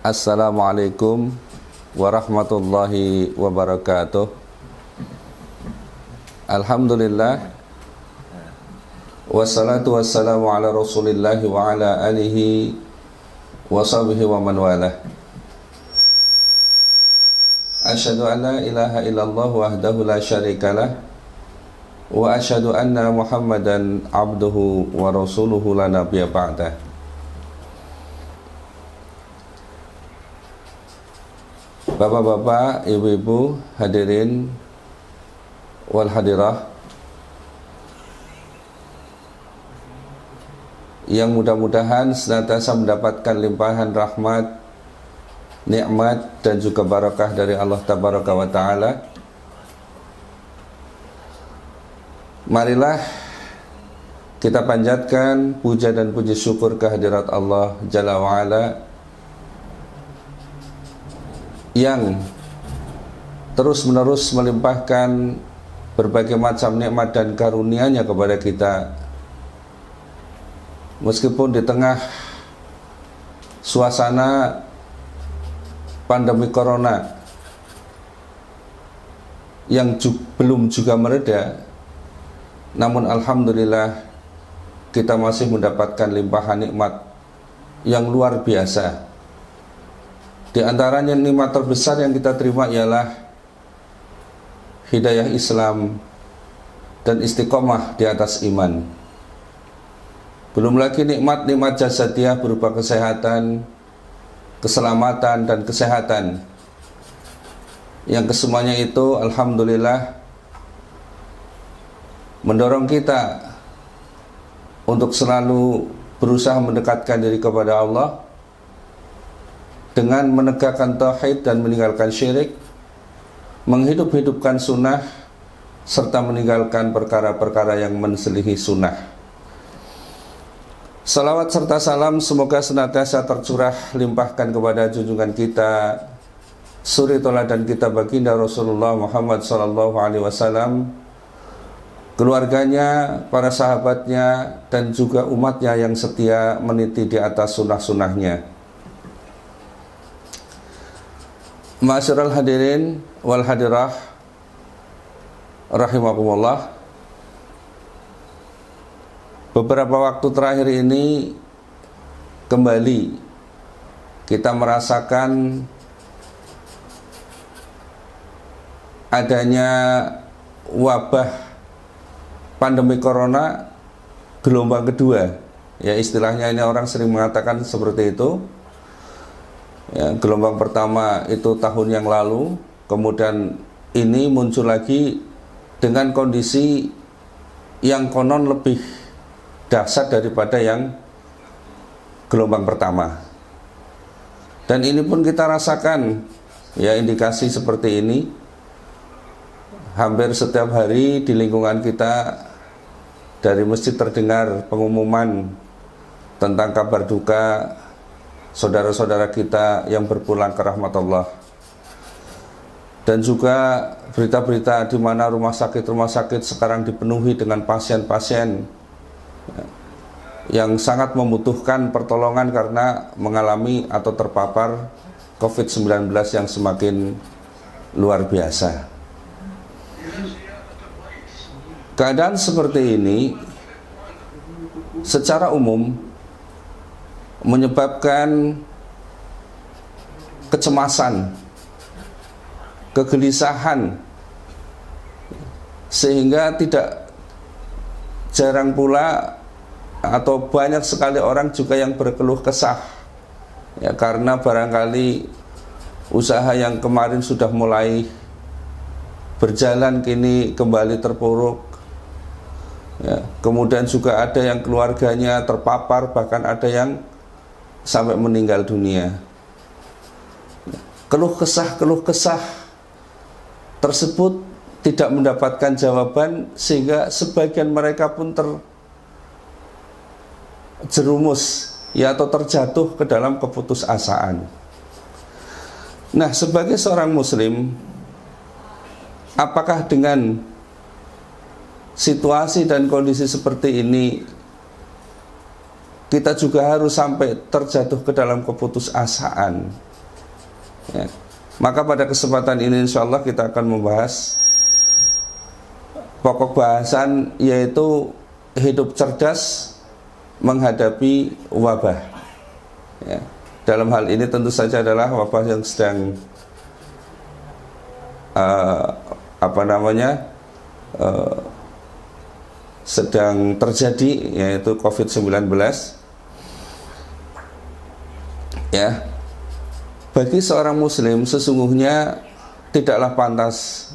Assalamualaikum warahmatullahi wabarakatuh. Alhamdulillah, wassalatu wassalamu ala rasulillahi wa ala alihi wa sahbihi wa man walah. Asyhadu an la ilaha illallah wahdahu la syarikalah wa asyhadu anna Muhammadan abduhu wa rasuluhu la nabiyya ba'dah. Bapak-bapak, ibu-ibu, hadirin wal hadirah yang mudah-mudahan senantiasa mendapatkan limpahan rahmat, nikmat dan juga barakah dari Allah Tabaraka wa Ta'ala. Marilah kita panjatkan puja dan puji syukur kehadirat Allah Jalla wa'ala yang terus-menerus melimpahkan berbagai macam nikmat dan karunia-Nya kepada kita, meskipun di tengah suasana pandemi corona yang belum juga mereda, namun alhamdulillah kita masih mendapatkan limpahan nikmat yang luar biasa. Di antaranya nikmat terbesar yang kita terima ialah hidayah Islam dan istiqomah di atas iman. Belum lagi nikmat-nikmat jasadiah berupa kesehatan, keselamatan dan kesehatan, yang kesemuanya itu alhamdulillah mendorong kita untuk selalu berusaha mendekatkan diri kepada Allah dengan menegakkan tauhid dan meninggalkan syirik, menghidup-hidupkan sunnah, serta meninggalkan perkara-perkara yang menselihi sunnah. Salawat serta salam semoga senantiasa tercurah limpahkan kepada junjungan kita, suri tauladan kita baginda Rasulullah Muhammad SAW, keluarganya, para sahabatnya, dan juga umatnya yang setia meniti di atas sunnah-sunnahnya. Ma'asyiral hadirin wal hadirah rahimakumullah. Beberapa waktu terakhir ini kembali kita merasakan adanya wabah pandemi corona gelombang kedua. Ya, istilahnya ini orang sering mengatakan seperti itu. Ya, gelombang pertama itu tahun yang lalu, kemudian ini muncul lagi dengan kondisi yang konon lebih dahsyat daripada yang gelombang pertama. Dan ini pun kita rasakan, ya, indikasi seperti ini hampir setiap hari di lingkungan kita. Dari masjid terdengar pengumuman tentang kabar duka saudara-saudara kita yang berpulang ke rahmat Allah, dan juga berita-berita di mana rumah sakit sekarang dipenuhi dengan pasien-pasien yang sangat membutuhkan pertolongan karena mengalami atau terpapar COVID-19 yang semakin luar biasa. Keadaan seperti ini secara umum menyebabkan kecemasan, kegelisahan, sehingga tidak jarang pula atau banyak sekali orang juga yang berkeluh kesah, ya, karena barangkali usaha yang kemarin sudah mulai berjalan kini kembali terpuruk, ya, kemudian juga ada yang keluarganya terpapar, bahkan ada yang sampai meninggal dunia. Keluh kesah tersebut tidak mendapatkan jawaban, sehingga sebagian mereka pun terjerumus, ya, atau terjatuh ke dalam keputusasaan. Nah, sebagai seorang muslim, apakah dengan situasi dan kondisi seperti ini kita juga harus sampai terjatuh ke dalam keputusasaan? Ya. Maka pada kesempatan ini insya Allah kita akan membahas pokok bahasan, yaitu hidup cerdas menghadapi wabah. Ya. Dalam hal ini tentu saja adalah wabah yang sedang sedang terjadi, yaitu COVID-19. Ya. Bagi seorang muslim sesungguhnya tidaklah pantas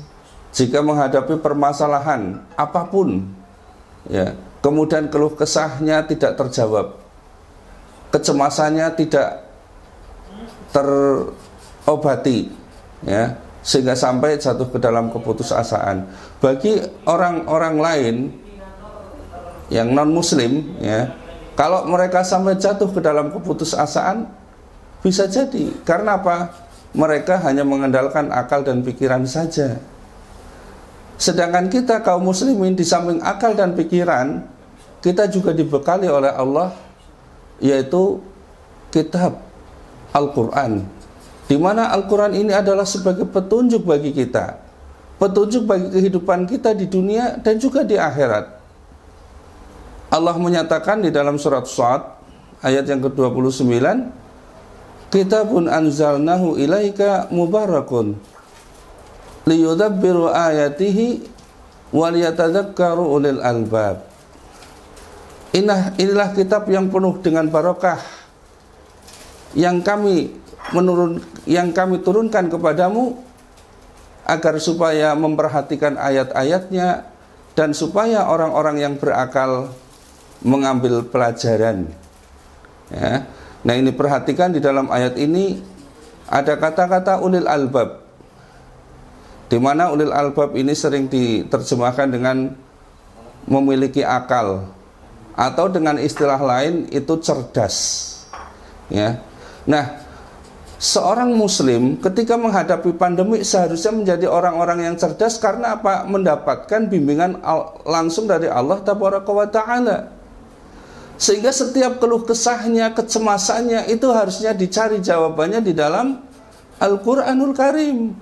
jika menghadapi permasalahan apapun, ya, kemudian keluh kesahnya tidak terjawab, kecemasannya tidak terobati, ya, sehingga sampai jatuh ke dalam keputusasaan. Bagi orang-orang lain yang non muslim, ya, kalau mereka sampai jatuh ke dalam keputusasaan, bisa jadi karena apa? Mereka hanya mengandalkan akal dan pikiran saja. Sedangkan kita kaum muslimin, di samping akal dan pikiran, kita juga dibekali oleh Allah, yaitu kitab Al-Quran, di mana Al-Quran ini adalah sebagai petunjuk bagi kita, petunjuk bagi kehidupan kita di dunia dan juga di akhirat. Allah menyatakan di dalam surat Shad ayat yang ke-29, Kitabun anzalnahu ilaika mubarakun liyudabbiru ayatihi waliyatadzakkaru ulil albab. Inilah kitab yang penuh dengan barokah yang kami turunkan kepadamu, agar supaya memperhatikan ayat-ayatnya dan supaya orang-orang yang berakal mengambil pelajaran. Ya. Nah, ini perhatikan di dalam ayat ini ada kata-kata ulil albab, di mana ulil albab ini sering diterjemahkan dengan memiliki akal, atau dengan istilah lain itu cerdas. Ya. Nah, seorang muslim ketika menghadapi pandemi seharusnya menjadi orang-orang yang cerdas, karena apa? Mendapatkan bimbingan langsung dari Allah Tabaraka wa Ta'ala. Sehingga setiap keluh kesahnya, kecemasannya itu harusnya dicari jawabannya di dalam Al-Quranul Karim.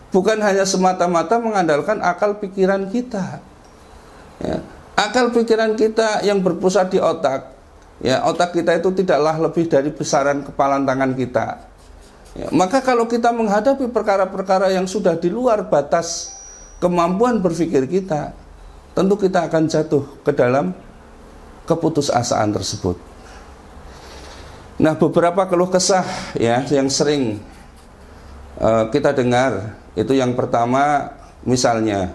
Bukan hanya semata-mata mengandalkan akal pikiran kita. Ya. Akal pikiran kita yang berpusat di otak, ya, otak kita itu tidaklah lebih dari besaran kepalan tangan kita. Ya, maka kalau kita menghadapi perkara-perkara yang sudah di luar batas kemampuan berpikir kita, tentu kita akan jatuh ke dalam keputusasaan tersebut. Nah, beberapa keluh kesah, ya, yang sering kita dengar itu, yang pertama, misalnya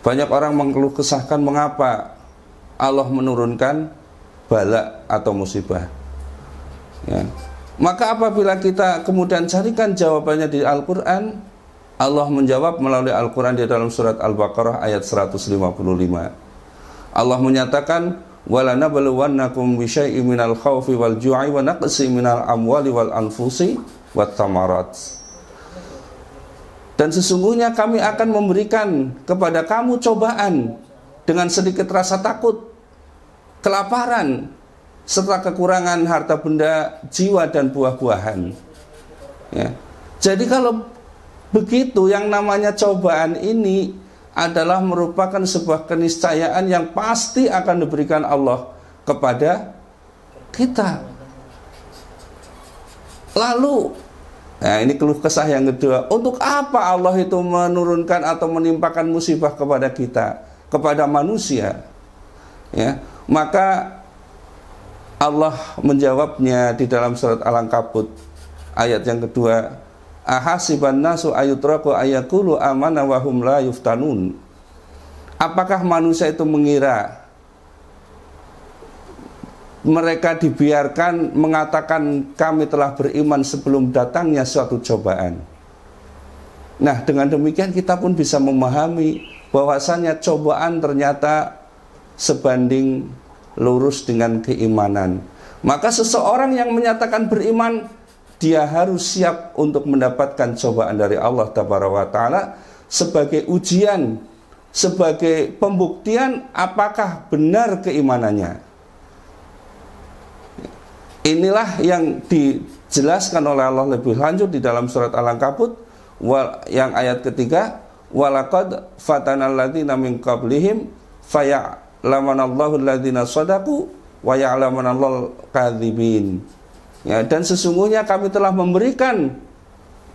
banyak orang mengeluh kesahkan mengapa Allah menurunkan bala atau musibah. Ya. Maka apabila kita kemudian carikan jawabannya di Al-Quran, Allah menjawab melalui Al-Quran di dalam surat Al-Baqarah ayat 155. Allah menyatakan, وَلَنَبْلُوَنَّكُمْ بِشَيْءٍ مِنَ الْخَوْفِ وَالْجُوعِ وَنَقْصٍ مِنَ الْأَمْوَالِ وَالْأَنْفُسِ وَالثَّمَرَاتِ. Dan sesungguhnya kami akan memberikan kepada kamu cobaan dengan sedikit rasa takut, kelaparan, serta kekurangan harta benda, jiwa dan buah-buahan. Ya. Jadi kalau begitu, yang namanya cobaan ini adalah merupakan sebuah keniscayaan yang pasti akan diberikan Allah kepada kita. Lalu, nah ini keluh kesah yang kedua, untuk apa Allah itu menurunkan atau menimpakan musibah kepada kita, kepada manusia? Ya, maka Allah menjawabnya di dalam surat Al-Ankabut ayat yang kedua, ahasiban nasu ayutraku ayakulu amana wa hum la yuftanun. Apakah manusia itu mengira mereka dibiarkan mengatakan kami telah beriman sebelum datangnya suatu cobaan? Nah, dengan demikian kita pun bisa memahami bahwasannya cobaan ternyata sebanding lurus dengan keimanan. Maka seseorang yang menyatakan beriman, dia harus siap untuk mendapatkan cobaan dari Allah Tabaraka wa Ta'ala sebagai ujian, sebagai pembuktian apakah benar keimanannya. Inilah yang dijelaskan oleh Allah lebih lanjut di dalam surat Al-Ankabut yang ayat ketiga, walaqad fatanal ladzina min qablihim faya'lamanallahu alladzina shadaqu wa ya'lamanallahu kadzibin. Ya, dan sesungguhnya kami telah memberikan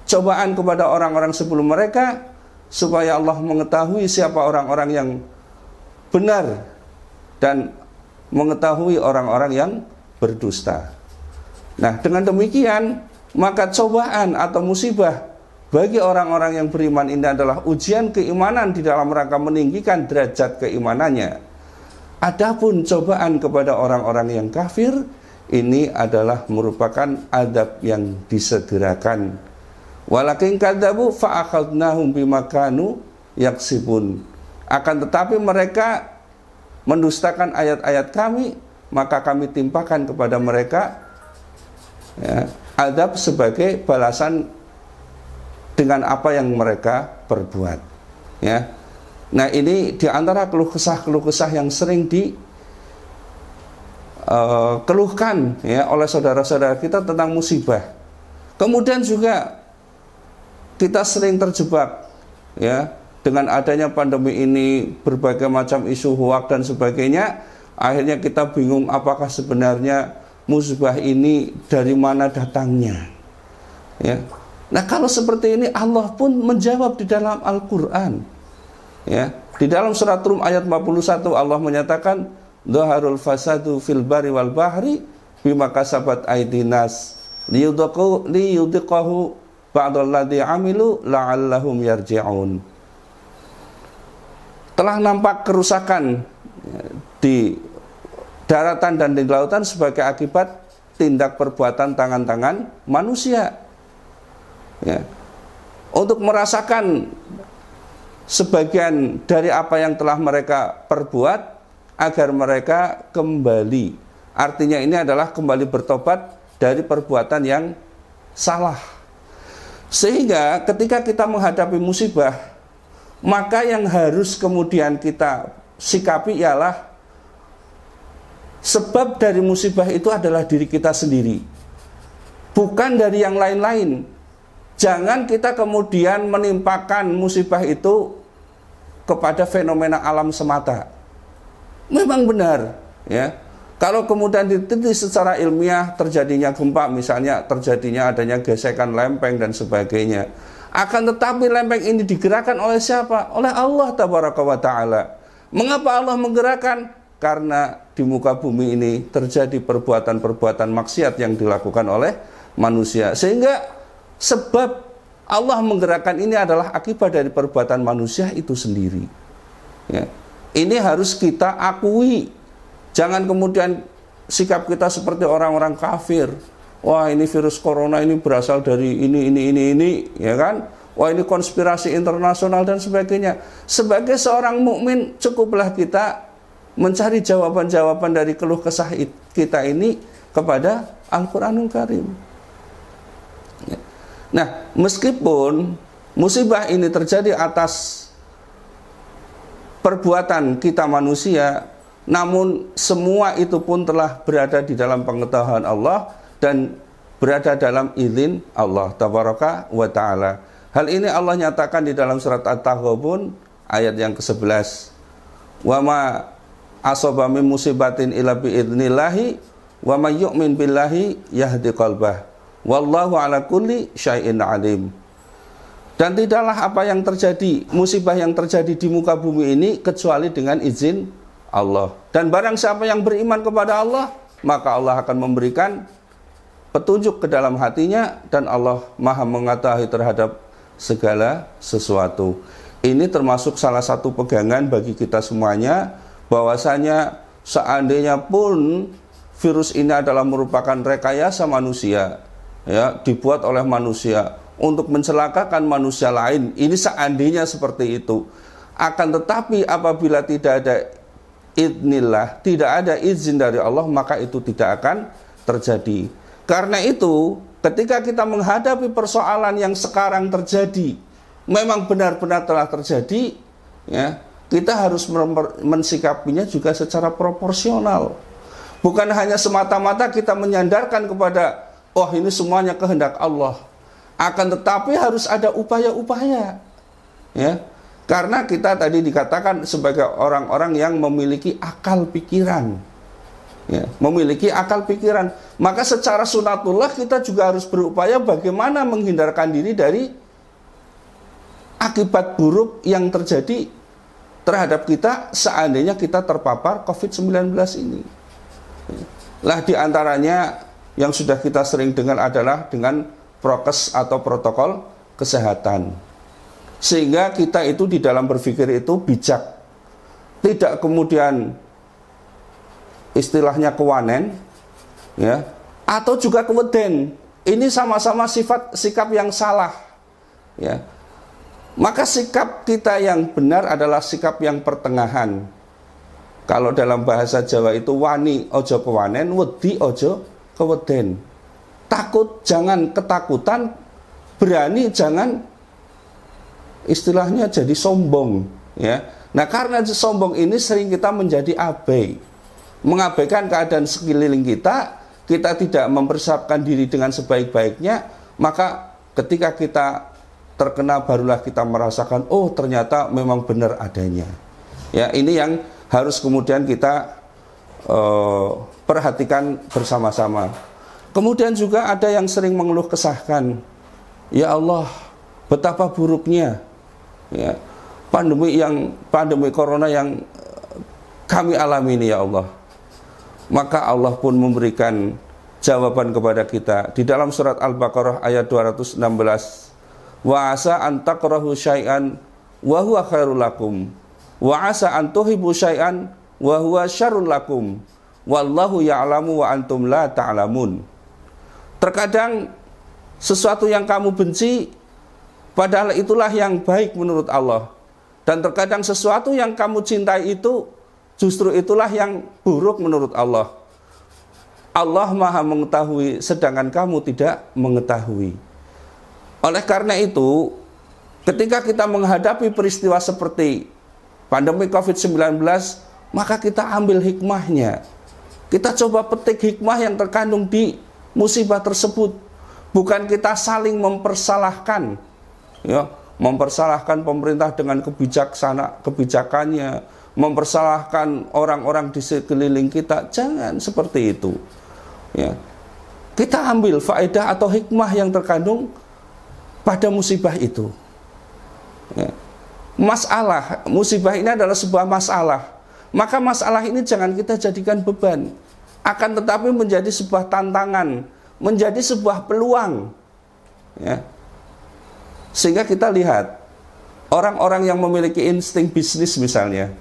cobaan kepada orang-orang sebelum mereka supaya Allah mengetahui siapa orang-orang yang benar dan mengetahui orang-orang yang berdusta. Nah, dengan demikian maka cobaan atau musibah bagi orang-orang yang beriman ini adalah ujian keimanan di dalam rangka meninggikan derajat keimanannya. Adapun cobaan kepada orang-orang yang kafir ini adalah merupakan adab yang disegerakan. Walakin kadzabu fa akhadnahum bima kanu yaksibun. Akan tetapi mereka mendustakan ayat-ayat kami, maka kami timpakan kepada mereka ya, adab sebagai balasan dengan apa yang mereka perbuat. Ya. Nah, ini diantara keluh kesah yang sering keluhkan ya oleh saudara-saudara kita tentang musibah. Kemudian juga kita sering terjebak ya dengan adanya pandemi ini, berbagai macam isu hoak dan sebagainya. Akhirnya kita bingung apakah sebenarnya musibah ini dari mana datangnya. Ya. Nah, kalau seperti ini Allah pun menjawab di dalam Al-Qur'an. Ya, di dalam surat Rum ayat 51 Allah menyatakan dhaharul fasadu fil bari wal bahri bima kasabat aydinas liyudhiqahu ba'dalladzi amilu la'allahum yarji'un. Telah nampak kerusakan di daratan dan di lautan sebagai akibat tindak perbuatan tangan-tangan manusia. Ya. Untuk merasakan sebagian dari apa yang telah mereka perbuat agar mereka kembali. Artinya ini adalah kembali bertobat dari perbuatan yang salah. Sehingga ketika kita menghadapi musibah, maka yang harus kemudian kita sikapi ialah sebab dari musibah itu adalah diri kita sendiri, bukan dari yang lain-lain. Jangan kita kemudian menimpakan musibah itu kepada fenomena alam semata. Memang benar, ya. Kalau kemudian diteliti secara ilmiah terjadinya gempa, misalnya terjadinya adanya gesekan lempeng dan sebagainya. Akan tetapi lempeng ini digerakkan oleh siapa? Oleh Allah Tabaraka wa Ta'ala. Mengapa Allah menggerakkan? Karena di muka bumi ini terjadi perbuatan-perbuatan maksiat yang dilakukan oleh manusia. Sehingga sebab Allah menggerakkan ini adalah akibat dari perbuatan manusia itu sendiri. Ya. Ini harus kita akui. Jangan kemudian sikap kita seperti orang-orang kafir. Wah, ini virus corona ini berasal dari ini, ya kan? Wah, ini konspirasi internasional dan sebagainya. Sebagai seorang mukmin, cukuplah kita mencari jawaban-jawaban dari keluh kesah kita ini kepada Al-Qur'anul Karim. Ya. Nah, meskipun musibah ini terjadi atas perbuatan kita manusia, namun semua itu pun telah berada di dalam pengetahuan Allah dan berada dalam izin Allah Tabaraka wa Ta'ala. Hal ini Allah nyatakan di dalam surat At-Taghabun ayat yang ke-11. Wa ma asaba min musibatin illa bi idnillahi wa may yu'min billahi yahdi qalbah. Wallahu ala kulli syai'in alim. Dan tidaklah apa yang terjadi, musibah yang terjadi di muka bumi ini kecuali dengan izin Allah. Dan barang siapa yang beriman kepada Allah, maka Allah akan memberikan petunjuk ke dalam hatinya dan Allah Maha mengetahui terhadap segala sesuatu. Ini termasuk salah satu pegangan bagi kita semuanya, bahwasanya seandainya pun virus ini adalah merupakan rekayasa manusia, ya, dibuat oleh manusia untuk mencelakakan manusia lain, ini seandainya seperti itu. Akan tetapi apabila tidak ada idznillah, tidak ada izin dari Allah, maka itu tidak akan terjadi. Karena itu, ketika kita menghadapi persoalan yang sekarang terjadi, memang benar-benar telah terjadi, ya, kita harus mensikapinya juga secara proporsional. Bukan hanya semata-mata kita menyandarkan kepada oh ini semuanya kehendak Allah. Akan tetapi harus ada upaya-upaya. Ya. Karena kita tadi dikatakan sebagai orang-orang yang memiliki akal pikiran. Ya, memiliki akal pikiran. Maka secara sunatullah kita juga harus berupaya bagaimana menghindarkan diri dari akibat buruk yang terjadi terhadap kita seandainya kita terpapar COVID-19 ini. Lah diantaranya yang sudah kita sering dengar adalah dengan prokes atau protokol kesehatan. Sehingga kita itu di dalam berpikir itu bijak. Tidak kemudian istilahnya kewanen, ya, atau juga keweden. Ini sama-sama sikap yang salah, ya. Maka sikap kita yang benar adalah sikap yang pertengahan. Kalau dalam bahasa Jawa itu wani ojo kewanen, wedi ojo keweden. Takut jangan ketakutan, berani jangan istilahnya jadi sombong, ya. Nah, karena sombong ini sering kita menjadi abai. Mengabaikan keadaan sekeliling kita tidak mempersiapkan diri dengan sebaik-baiknya, maka ketika kita terkena barulah kita merasakan, oh ternyata memang benar adanya. Ya, ini yang harus kemudian kita perhatikan bersama-sama. Kemudian juga ada yang sering mengeluh kesahkan, ya Allah, betapa buruknya, ya, pandemi corona yang kami alami ini, ya Allah. Maka Allah pun memberikan jawaban kepada kita di dalam surat Al-Baqarah ayat 216. Wa asa an takrahu syai'an wa huwa khairul lakum wa asa an tuhibbu syai'an wa huwa syarrul lakum wallahu ya'lamu wa antum la ta'lamun. Terkadang sesuatu yang kamu benci padahal itulah yang baik menurut Allah, dan terkadang sesuatu yang kamu cintai itu justru itulah yang buruk menurut Allah. Allah Maha mengetahui sedangkan kamu tidak mengetahui. Oleh karena itu, ketika kita menghadapi peristiwa seperti pandemi COVID-19, maka kita ambil hikmahnya. Kita coba petik hikmah yang terkandung di musibah tersebut. Bukan kita saling mempersalahkan, ya, mempersalahkan pemerintah dengan kebijakannya, mempersalahkan orang-orang di sekeliling kita. Jangan seperti itu, ya. Kita ambil faedah atau hikmah yang terkandung pada musibah itu, ya. Musibah ini adalah sebuah masalah. Maka masalah ini jangan kita jadikan beban, akan tetapi menjadi sebuah tantangan, menjadi sebuah peluang, ya. Sehingga kita lihat orang-orang yang memiliki insting bisnis misalnya,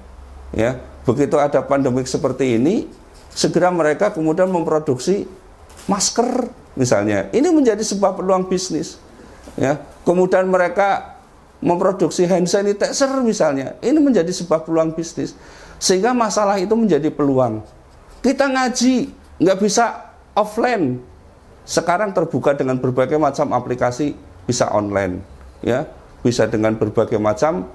ya, begitu ada pandemik seperti ini, segera mereka kemudian memproduksi masker misalnya. Ini menjadi sebuah peluang bisnis, ya. Kemudian mereka memproduksi hand sanitizer misalnya. Ini menjadi sebuah peluang bisnis. Sehingga masalah itu menjadi peluang. Kita ngaji nggak bisa offline. Sekarang terbuka dengan berbagai macam aplikasi, bisa online, ya. Bisa dengan berbagai macam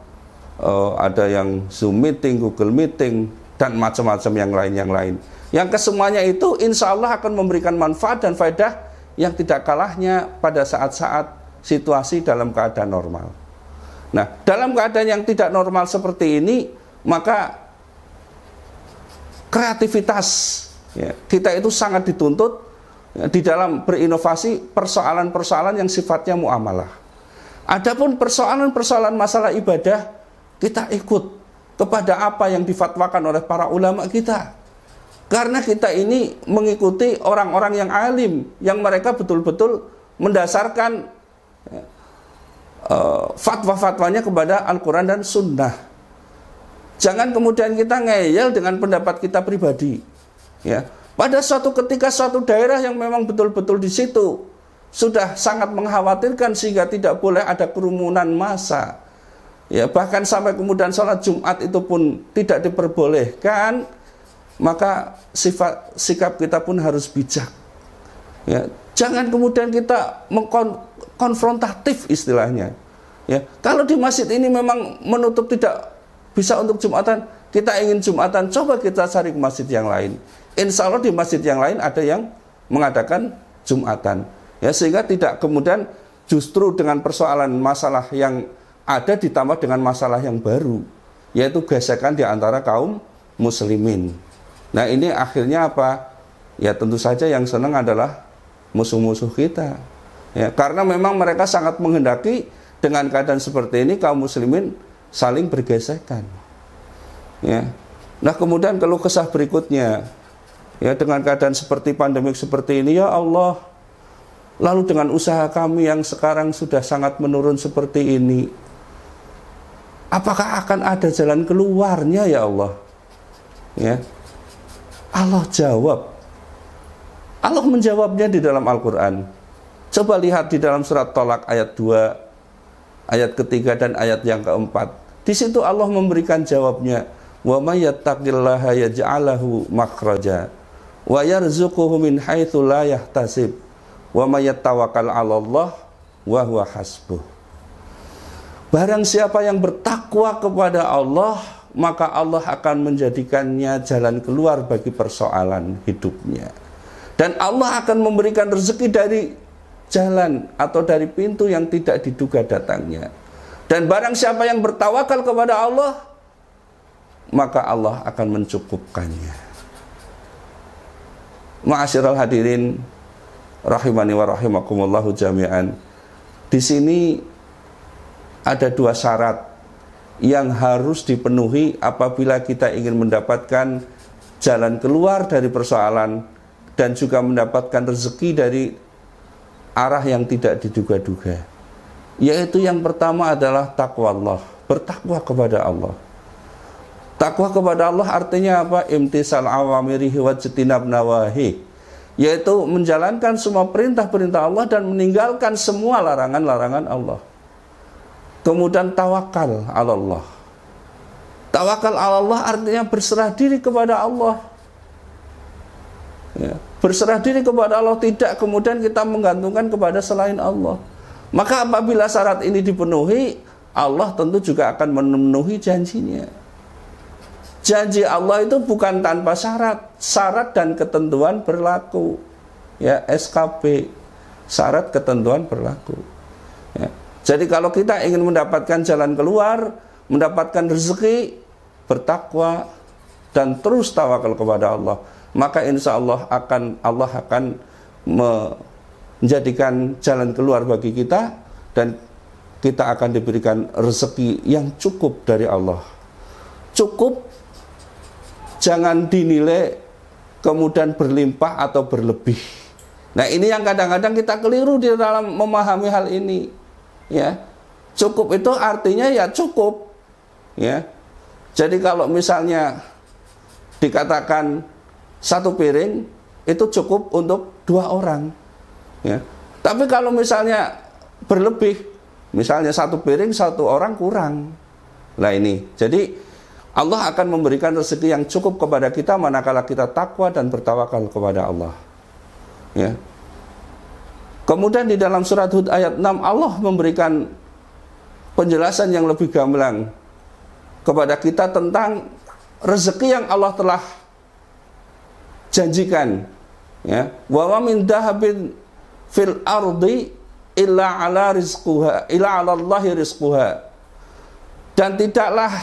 ada yang Zoom meeting, Google meeting, dan macam-macam yang lain. Yang kesemuanya itu insya Allah akan memberikan manfaat dan faedah yang tidak kalahnya pada saat-saat situasi dalam keadaan normal. Nah, dalam keadaan yang tidak normal seperti ini, maka kreativitas, ya, kita itu sangat dituntut, ya, di dalam berinovasi persoalan-persoalan yang sifatnya muamalah. Adapun persoalan-persoalan masalah ibadah, kita ikut kepada apa yang difatwakan oleh para ulama kita. Karena kita ini mengikuti orang-orang yang alim, yang mereka betul-betul mendasarkan fatwa-fatwanya kepada Al-Quran dan Sunnah. Jangan kemudian kita ngeyel dengan pendapat kita pribadi, ya. Pada suatu ketika suatu daerah yang memang betul-betul di situ sudah sangat mengkhawatirkan sehingga tidak boleh ada kerumunan massa, ya, bahkan sampai kemudian sholat Jumat itu pun tidak diperbolehkan, maka sikap kita pun harus bijak, ya. Jangan kemudian kita mengkonfrontatif istilahnya, ya. Kalau di masjid ini memang menutup tidak bisa untuk Jumatan, kita ingin Jumatan, coba kita cari ke masjid yang lain. Insya Allah di masjid yang lain ada yang mengadakan Jumatan. Ya, sehingga tidak kemudian justru dengan persoalan masalah yang ada ditambah dengan masalah yang baru, yaitu gesekan di antara kaum muslimin. Nah, ini akhirnya apa? Ya tentu saja yang senang adalah musuh-musuh kita. Ya, karena memang mereka sangat menghendaki dengan keadaan seperti ini kaum muslimin saling bergesekan. Ya. Nah, kemudian keluh kesah berikutnya, ya dengan keadaan seperti pandemik seperti ini, ya Allah, lalu dengan usaha kami yang sekarang sudah sangat menurun seperti ini, apakah akan ada jalan keluarnya ya Allah? Ya. Allah jawab. Allah menjawabnya di dalam Al-Quran. Coba lihat di dalam surat Tolak ayat 2, ayat ketiga dan ayat yang keempat. Di situ Allah memberikan jawabnya. Wa may yattaqillaha yaj'alahu makhraja wa yarzuquhu min haitsu la yahtasib wa may yatawakkal 'alallah wa huwa hasbuh. Barang siapa yang bertakwa kepada Allah, maka Allah akan menjadikannya jalan keluar bagi persoalan hidupnya. Dan Allah akan memberikan rezeki dari jalan atau dari pintu yang tidak diduga datangnya. Dan barang siapa yang bertawakal kepada Allah, maka Allah akan mencukupkannya. Ma'asyiral hadirin rahimani wa rahimakumullahu jami'an. Di sini ada dua syarat yang harus dipenuhi apabila kita ingin mendapatkan jalan keluar dari persoalan dan juga mendapatkan rezeki dari arah yang tidak diduga-duga. Yaitu yang pertama adalah takwa Allah, bertakwa kepada Allah. Takwa kepada Allah artinya apa? Imtisal awamirihi wa jitinab nawahi, yaitu menjalankan semua perintah-perintah Allah dan meninggalkan semua larangan-larangan Allah. Kemudian tawakal ala Allah. Tawakal ala Allah artinya berserah diri kepada Allah. Ya, berserah diri kepada Allah, tidak kemudian kita menggantungkan kepada selain Allah. Maka apabila syarat ini dipenuhi, Allah tentu juga akan memenuhi janjinya. Janji Allah itu bukan tanpa syarat. Syarat dan ketentuan berlaku. Ya, SKP, syarat ketentuan berlaku. Ya. Jadi kalau kita ingin mendapatkan jalan keluar, mendapatkan rezeki, bertakwa dan terus tawakal kepada Allah, maka insya Allah akan menjadikan jalan keluar bagi kita, dan kita akan diberikan rezeki yang cukup dari Allah. Cukup, jangan dinilai kemudian berlimpah atau berlebih. Nah, ini yang kadang-kadang kita keliru di dalam memahami hal ini. Ya, cukup itu artinya ya cukup. Ya, jadi kalau misalnya dikatakan satu piring itu cukup untuk 2 orang. Ya, tapi kalau misalnya berlebih, misalnya satu piring 1 orang kurang. Nah ini, jadi Allah akan memberikan rezeki yang cukup kepada kita manakala kita takwa dan bertawakal kepada Allah. Ya. Kemudian di dalam surat Hud ayat 6 Allah memberikan penjelasan yang lebih gamblang kepada kita tentang rezeki yang Allah telah janjikan. Ya, wa min dahabin fil ardi illa ala rizquha illa 'ala Allahi rizquha. Dan tidaklah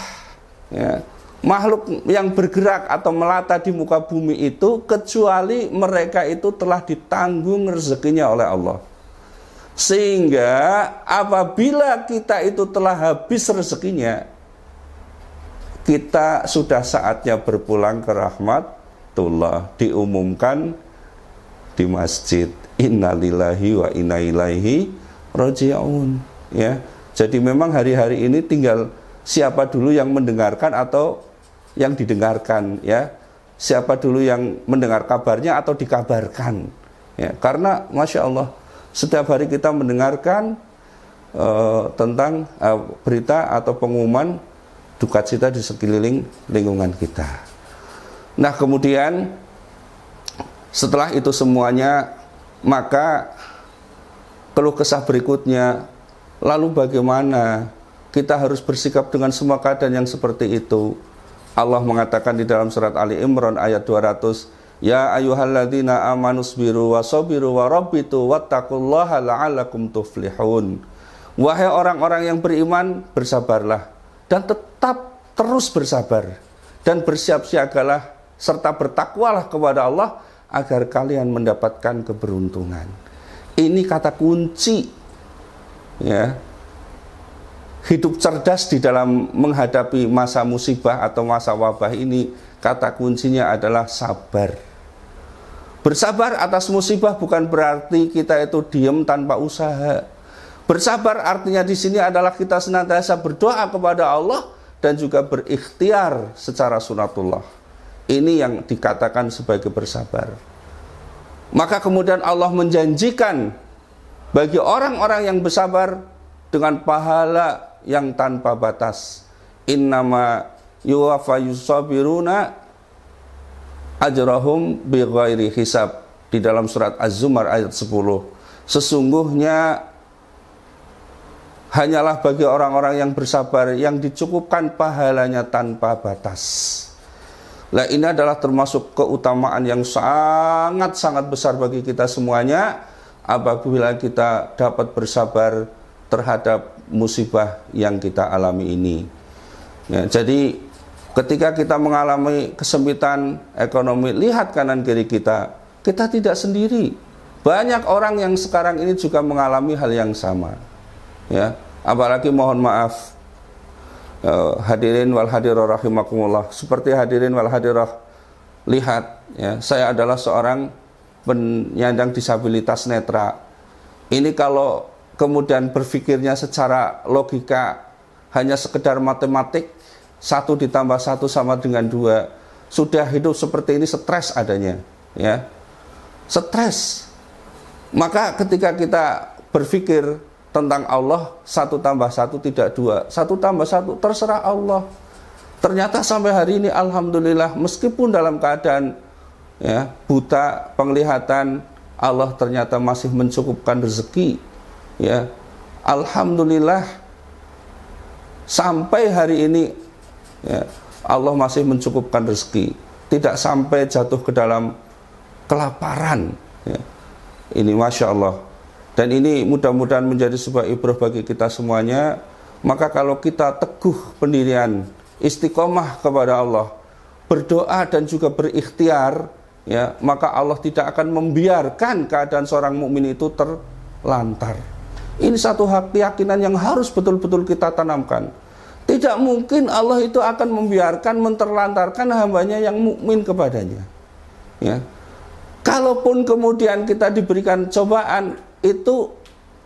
ya, makhluk yang bergerak atau melata di muka bumi itu kecuali mereka itu telah ditanggung rezekinya oleh Allah. Sehingga apabila kita itu telah habis rezekinya, kita sudah saatnya berpulang ke rahmatullah. Diumumkan di masjid, innalillahi wa inna ilaihi raji'un. Ya, jadi memang hari-hari ini tinggal siapa dulu yang mendengarkan atau yang didengarkan, ya. Siapa dulu yang mendengar kabarnya atau dikabarkan, ya. Karena Masya Allah, setiap hari kita mendengarkan tentang berita atau pengumuman duka cita di sekeliling lingkungan kita. Nah, kemudian setelah itu semuanya, maka keluh kesah berikutnya, lalu bagaimana kita harus bersikap dengan semua keadaan yang seperti itu? Allah mengatakan di dalam surat Ali Imran ayat 200, Ya ayyuhalladzina amanusbiru wasabiru warabitu wattaqullaha la'allakum tuflihun. Wahai orang-orang yang beriman, bersabarlah dan tetap terus bersabar dan bersiap-siagalah serta bertakwalah kepada Allah agar kalian mendapatkan keberuntungan. Ini kata kunci, ya, hidup cerdas di dalam menghadapi masa musibah atau masa wabah ini. Kata kuncinya adalah sabar. Bersabar atas musibah bukan berarti kita itu diam tanpa usaha. Bersabar artinya di sini adalah kita senantiasa berdoa kepada Allah dan juga berikhtiar secara sunatullah. Ini yang dikatakan sebagai bersabar. Maka kemudian Allah menjanjikan bagi orang-orang yang bersabar dengan pahala yang tanpa batas. Innama yuwaffa yusabiruna ajrahum bighairi hisab, di dalam surat Az-Zumar ayat 10. Sesungguhnya hanyalah bagi orang-orang yang bersabar yang dicukupkan pahalanya tanpa batas. Nah, ini adalah termasuk keutamaan yang sangat-sangat besar bagi kita semuanya apabila kita dapat bersabar terhadap musibah yang kita alami ini. Ya, jadi ketika kita mengalami kesempitan ekonomi, lihat kanan kiri kita, kita tidak sendiri. Banyak orang yang sekarang ini juga mengalami hal yang sama. Ya, apalagi mohon maaf, hadirin wal hadirah rahimakumullah, seperti hadirin wal hadirah lihat, ya, saya adalah seorang penyandang disabilitas netra. Ini kalau kemudian berpikirnya secara logika hanya sekedar matematik, 1 ditambah 1 sama dengan 2, sudah hidup seperti ini stres adanya, ya, stres. Maka ketika kita berpikir tentang Allah, 1 tambah 1 tidak 2, 1 tambah 1 terserah Allah. Ternyata sampai hari ini alhamdulillah, meskipun dalam keadaan, ya, buta penglihatan, Allah ternyata masih mencukupkan rezeki, ya. Alhamdulillah sampai hari ini, ya, Allah masih mencukupkan rezeki, tidak sampai jatuh ke dalam kelaparan, ya. Ini Masya Allah. Dan ini mudah-mudahan menjadi sebuah ibrah bagi kita semuanya. Maka kalau kita teguh pendirian, istiqomah kepada Allah, berdoa dan juga berikhtiar, ya, maka Allah tidak akan membiarkan keadaan seorang mukmin itu terlantar. Ini satu hak keyakinan yang harus betul-betul kita tanamkan. Tidak mungkin Allah itu akan membiarkan menterlantarkan hambanya yang mukmin kepadanya, ya. Kalaupun kemudian kita diberikan cobaan, itu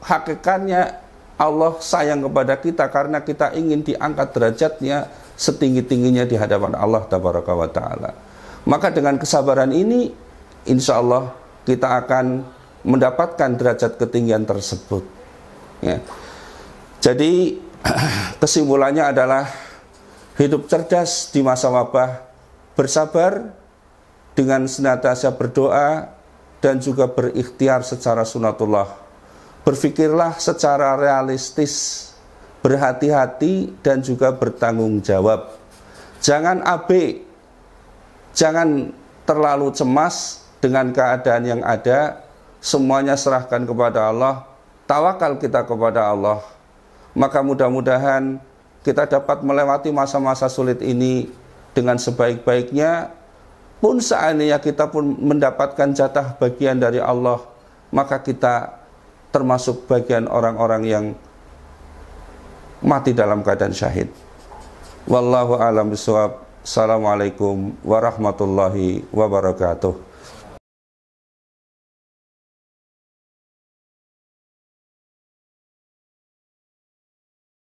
hakikatnya Allah sayang kepada kita karena kita ingin diangkat derajatnya setinggi-tingginya di hadapan Allah tabaraka wa ta'ala. Maka dengan kesabaran ini, insya Allah kita akan mendapatkan derajat ketinggian tersebut, ya. Jadi kesimpulannya adalah hidup cerdas di masa wabah, bersabar dengan senantiasa berdoa dan juga berikhtiar secara sunatullah. Berpikirlah secara realistis, berhati-hati dan juga bertanggung jawab. Jangan abe, jangan terlalu cemas dengan keadaan yang ada. Semuanya serahkan kepada Allah, tawakal kita kepada Allah. Maka mudah-mudahan kita dapat melewati masa-masa sulit ini dengan sebaik-baiknya. Pun seandainya kita pun mendapatkan jatah bagian dari Allah, maka kita termasuk bagian orang-orang yang mati dalam keadaan syahid. Wallahu a'lam bishawab. Assalamualaikum warahmatullahi wabarakatuh.